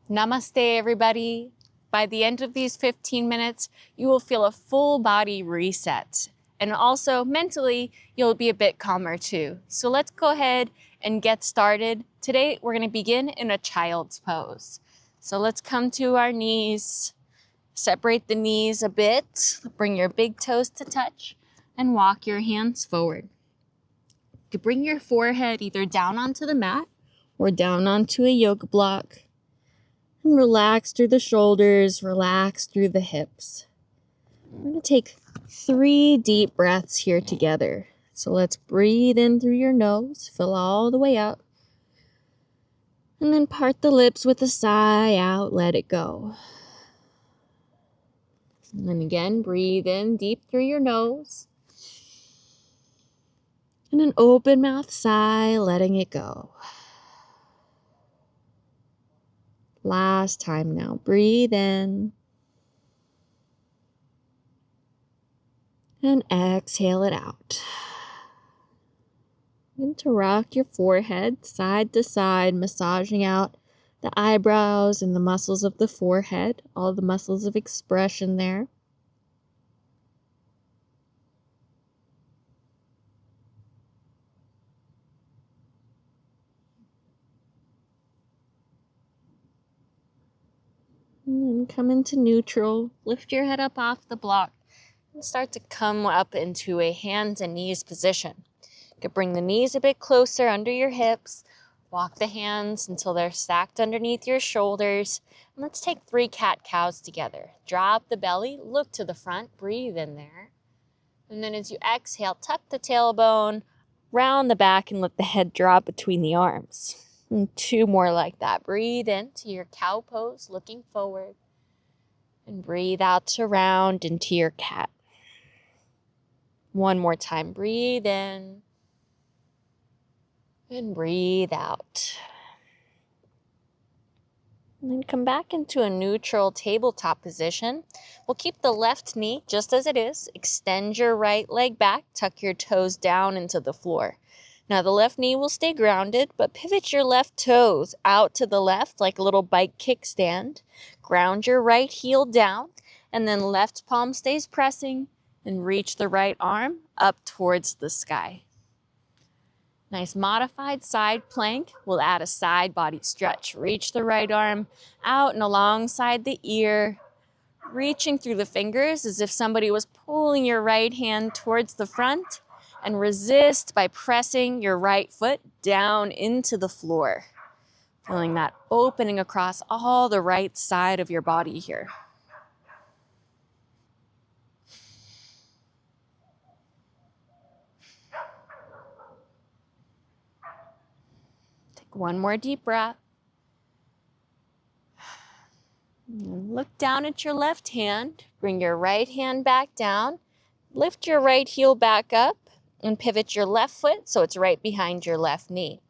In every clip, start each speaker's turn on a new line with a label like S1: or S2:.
S1: Namaste, everybody. By the end of these 15 minutes, you will feel a full body reset. And also mentally, you'll be a bit calmer too. So let's go ahead and get started. Today, we're going to begin in a child's pose. So let's come to our knees. Separate the knees a bit. Bring your big toes to touch and walk your hands forward. You can bring your forehead either down onto the mat or down onto a yoga block. And relax through the shoulders, relax through the hips. We're going to take 3 deep breaths here together. So let's breathe in through your nose, fill all the way up. And then part the lips with a sigh out, let it go. And then again, breathe in deep through your nose. And an open mouth sigh, letting it go. Last time now. Breathe in. And exhale it out. And to rock your forehead side to side, massaging out the eyebrows and the muscles of the forehead, all the muscles of expression there. And then come into neutral. Lift your head up off the block and start to come up into a hands and knees position. You can bring the knees a bit closer under your hips. Walk the hands until they're stacked underneath your shoulders. And let's take 3 cat-cows together. Drop the belly, look to the front, breathe in there. And then as you exhale, tuck the tailbone, round the back, and let the head drop between the arms. And 2 more like that. Breathe into your cow pose, looking forward. And breathe out to round into your cat. 1 more time. Breathe in. And breathe out. And then come back into a neutral tabletop position. We'll keep the left knee just as it is. Extend your right leg back. Tuck your toes down into the floor. Now the left knee will stay grounded, but pivot your left toes out to the left like a little bike kickstand. Ground your right heel down, and then left palm stays pressing, and reach the right arm up towards the sky. Nice modified side plank. We'll add a side body stretch. Reach the right arm out and alongside the ear, reaching through the fingers as if somebody was pulling your right hand towards the front, and resist by pressing your right foot down into the floor. Feeling that opening across all the right side of your body here. Take 1 more deep breath. And look down at your left hand. Bring your right hand back down. Lift your right heel back up and pivot your left foot so it's right behind your left knee.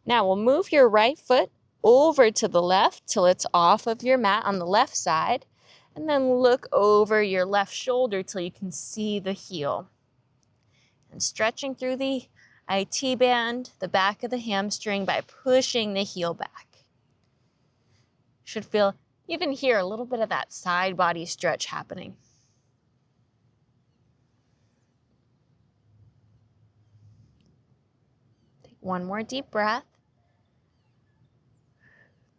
S1: Now we'll move your right foot over to the left till it's off of your mat on the left side, and then look over your left shoulder till you can see the heel. And stretching through the IT band, the back of the hamstring by pushing the heel back. Should feel even here a little bit of that side body stretch happening. Take 1 more deep breath.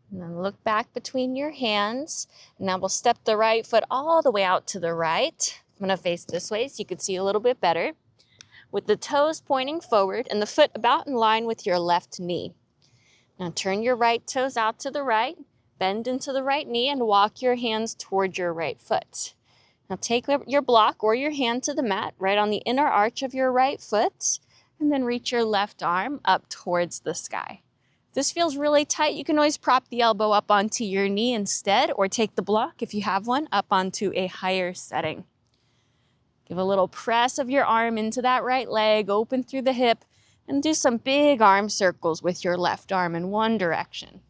S1: And then look back between your hands. Now we'll step the right foot all the way out to the right. I'm going to face this way so you can see a little bit better. With the toes pointing forward and the foot about in line with your left knee. Now turn your right toes out to the right, bend into the right knee, and walk your hands toward your right foot. Now take your block or your hand to the mat right on the inner arch of your right foot, and then reach your left arm up towards the sky. If this feels really tight, you can always prop the elbow up onto your knee instead, or take the block, if you have one, up onto a higher setting. Give a little press of your arm into that right leg, open through the hip, and do some big arm circles with your left arm in one direction.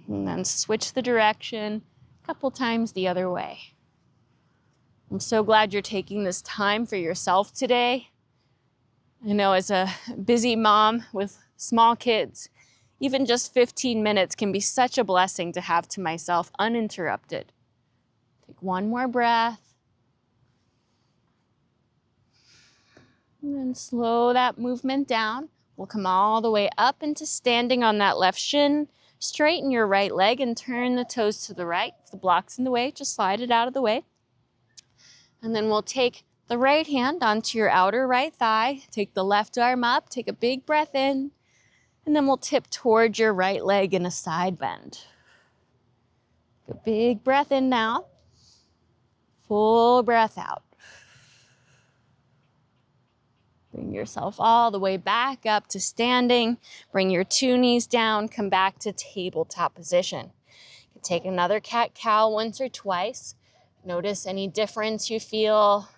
S1: And then switch the direction a couple times the other way. I'm so glad you're taking this time for yourself today. I know as a busy mom with small kids, even just 15 minutes can be such a blessing to have to myself uninterrupted. Take one more breath. And then slow that movement down. We'll come all the way up into standing on that left shin. Straighten your right leg and turn the toes to the right. If the block's in the way, just slide it out of the way. And then we'll take the right hand onto your outer right thigh. Take the left arm up. Take a big breath in. And then we'll tip towards your right leg in a side bend. Take a big breath in now. Full breath out. Bring yourself all the way back up to standing. Bring your two knees down. Come back to tabletop position. You can take another cat-cow once or twice. Notice any difference you feel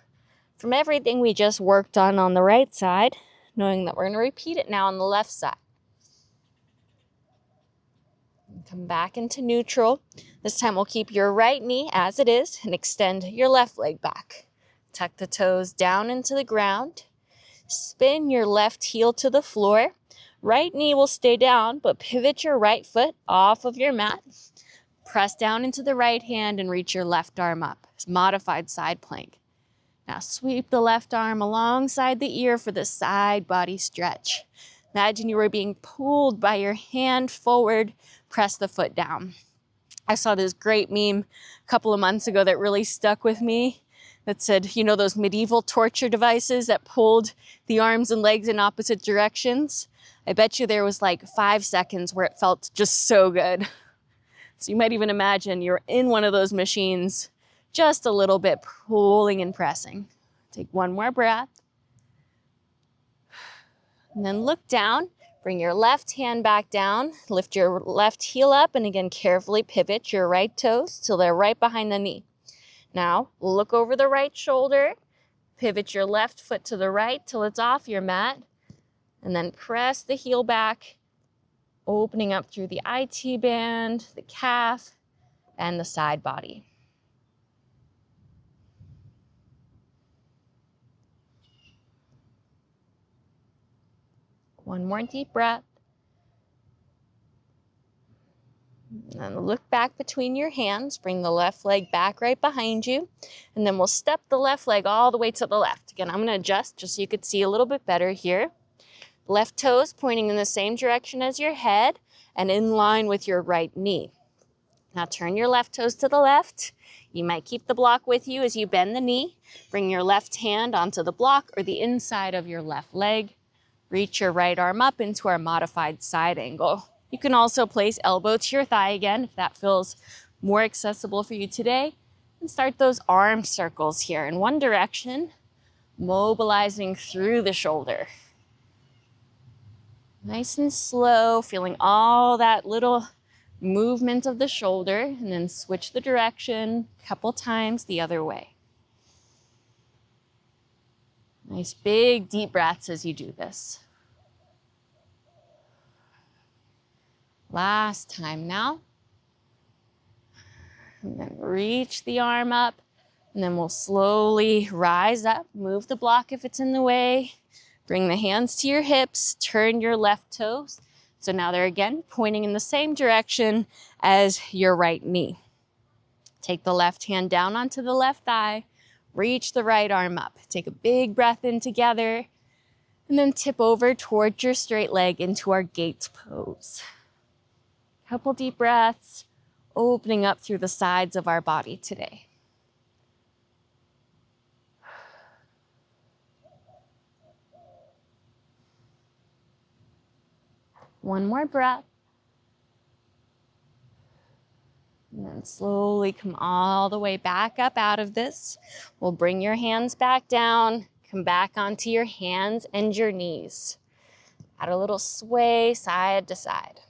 S1: from everything we just worked on the right side, knowing that we're going to repeat it now on the left side. Come back into neutral. This time we'll keep your right knee as it is and extend your left leg back. Tuck the toes down into the ground. Spin your left heel to the floor. Right knee will stay down, but pivot your right foot off of your mat. Press down into the right hand and reach your left arm up. It's modified side plank. Now sweep the left arm alongside the ear for the side body stretch. Imagine you were being pulled by your hand forward. Press the foot down. I saw this great meme a couple of months ago that really stuck with me. That said, you know those medieval torture devices that pulled the arms and legs in opposite directions? I bet you there was like 5 seconds where it felt just so good. So you might even imagine you're in one of those machines, just a little bit pulling and pressing. Take one more breath. And then look down. Bring your left hand back down. Lift your left heel up and again carefully pivot your right toes till they're right behind the knee. Now, look over the right shoulder, pivot your left foot to the right till it's off your mat, and then press the heel back, opening up through the IT band, the calf, and the side body. One more deep breath. And look back between your hands. Bring the left leg back right behind you. And then we'll step the left leg all the way to the left. Again, I'm going to adjust just so you could see a little bit better here. Left toes pointing in the same direction as your head and in line with your right knee. Now turn your left toes to the left. You might keep the block with you as you bend the knee. Bring your left hand onto the block or the inside of your left leg. Reach your right arm up into our modified side angle. You can also place elbow to your thigh again if that feels more accessible for you today. And start those arm circles here in one direction, mobilizing through the shoulder. Nice and slow, feeling all that little movement of the shoulder, and then switch the direction a couple times the other way. Nice big deep breaths as you do this. Last time now. And then reach the arm up, and then we'll slowly rise up, move the block if it's in the way. Bring the hands to your hips, turn your left toes. So now they're again pointing in the same direction as your right knee. Take the left hand down onto the left thigh, reach the right arm up. Take a big breath in together, and then tip over towards your straight leg into our gate pose. Couple deep breaths, opening up through the sides of our body today. One more breath. And then slowly come all the way back up out of this. We'll bring your hands back down, come back onto your hands and your knees. Add a little sway side to side.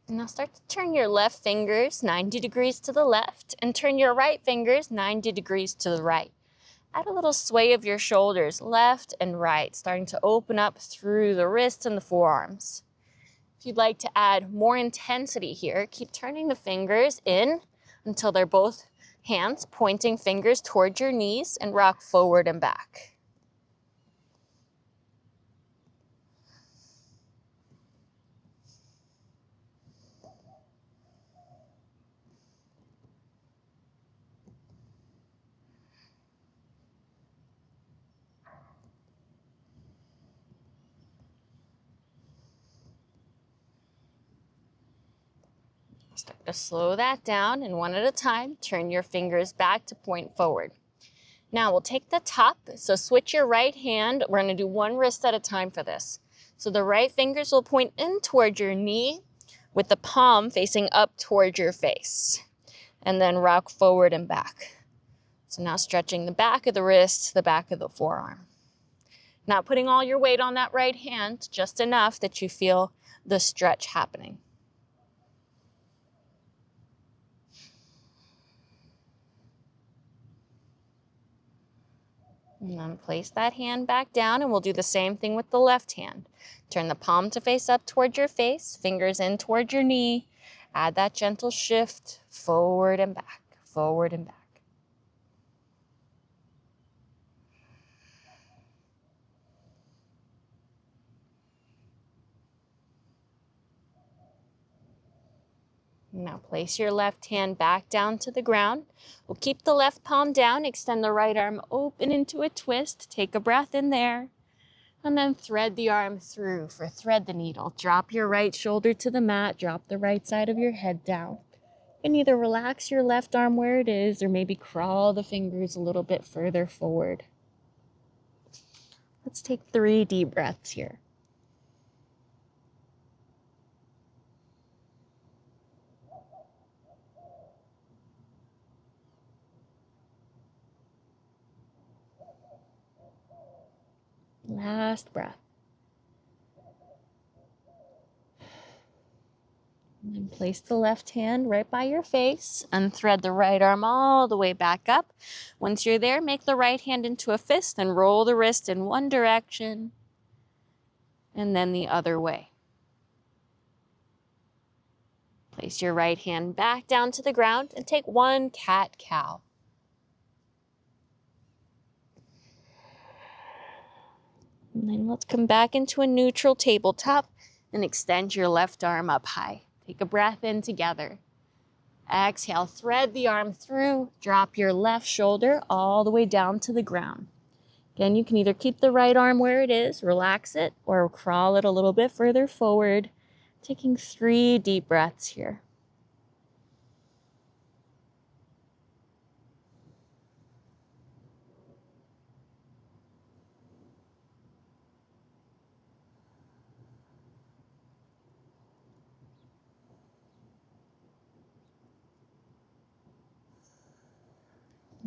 S1: And now start to turn your left fingers 90 degrees to the left and turn your right fingers 90 degrees to the right. Add a little sway of your shoulders, left and right, starting to open up through the wrists and the forearms. If you'd like to add more intensity here, keep turning the fingers in until they're both Hands pointing fingers toward your knees and rock forward and back. Start to slow that down, and one at a time, turn your fingers back to point forward. Now we'll take the top, so switch your right hand. We're going to do one wrist at a time for this. So the right fingers will point in toward your knee with the palm facing up toward your face. And then rock forward and back. So now stretching the back of the wrist, the back of the forearm. Not putting all your weight on that right hand, just enough that you feel the stretch happening. And then place that hand back down, and we'll do the same thing with the left hand. Turn the palm to face up toward your face, fingers in toward your knee. Add that gentle shift, forward and back, forward and back. Now place your left hand back down to the ground. We'll keep the left palm down, extend the right arm open into a twist. Take a breath in there. And then thread the arm through for thread the needle. Drop your right shoulder to the mat. Drop the right side of your head down. You can either relax your left arm where it is or maybe crawl the fingers a little bit further forward. Let's take 3 deep breaths here. Last breath. And then place the left hand right by your face and thread the right arm all the way back up. Once you're there, make the right hand into a fist and roll the wrist in one direction and then the other way. Place your right hand back down to the ground and take 1 cat-cow. And then let's come back into a neutral tabletop and extend your left arm up high. Take a breath in together. Exhale, thread the arm through, drop your left shoulder all the way down to the ground. Again, you can either keep the right arm where it is, relax it, or crawl it a little bit further forward, taking 3 deep breaths here.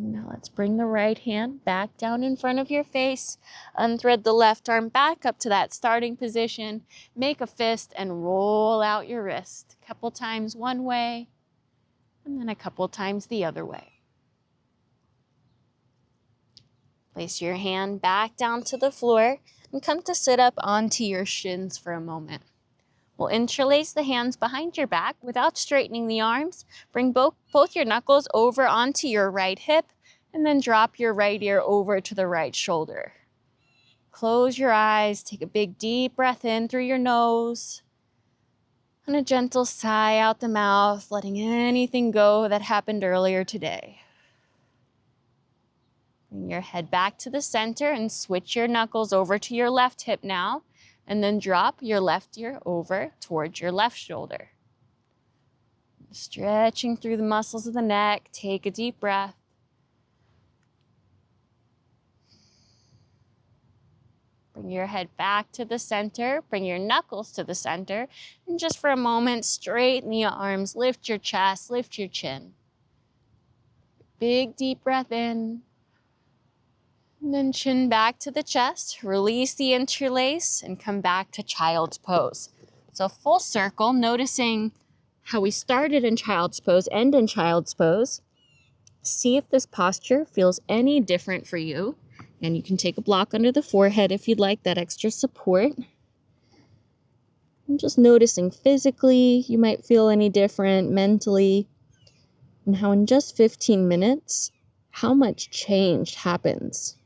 S1: Now let's bring the right hand back down in front of your face. Unthread the left arm back up to that starting position. Make a fist and roll out your wrist. A couple times one way, and then a couple times the other way. Place your hand back down to the floor and come to sit up onto your shins for a moment. We'll interlace the hands behind your back without straightening the arms. Bring both your knuckles over onto your right hip and then drop your right ear over to the right shoulder. Close your eyes, take a big deep breath in through your nose and a gentle sigh out the mouth, letting anything go that happened earlier today. Bring your head back to the center and switch your knuckles over to your left hip now. And then drop your left ear over towards your left shoulder. Stretching through the muscles of the neck, take a deep breath. Bring your head back to the center, bring your knuckles to the center, and just for a moment, straighten the arms, lift your chest, lift your chin. Big deep breath in. And then chin back to the chest, release the interlace, and come back to child's pose. So full circle, noticing how we started in child's pose, end in child's pose. See if this posture feels any different for you. And you can take a block under the forehead if you'd like that extra support. And just noticing physically, you might feel any different mentally. and how in just 15 minutes, how much change happens.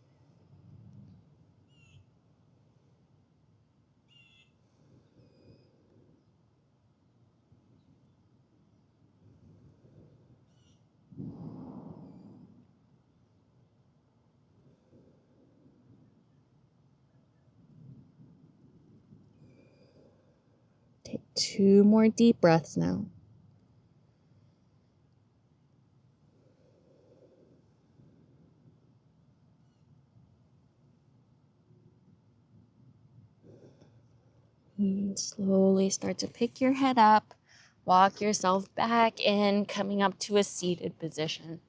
S1: Take 2 more deep breaths now. And slowly start to pick your head up. Walk yourself back in, coming up to a seated position.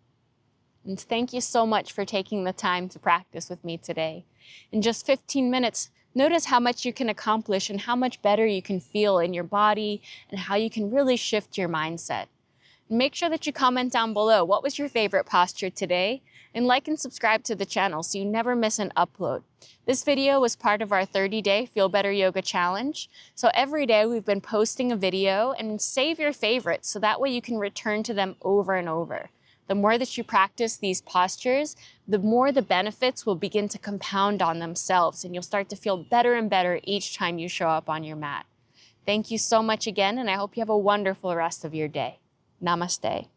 S1: And thank you so much for taking the time to practice with me today. In just 15 minutes, notice how much you can accomplish and how much better you can feel in your body and how you can really shift your mindset. Make sure that you comment down below what was your favorite posture today, and like and subscribe to the channel so you never miss an upload. This video was part of our 30-day Feel Better Yoga Challenge. So every day we've been posting a video, and save your favorites so that way you can return to them over and over. The more that you practice these postures, the more the benefits will begin to compound on themselves, and you'll start to feel better and better each time you show up on your mat. Thank you so much again, and I hope you have a wonderful rest of your day. Namaste.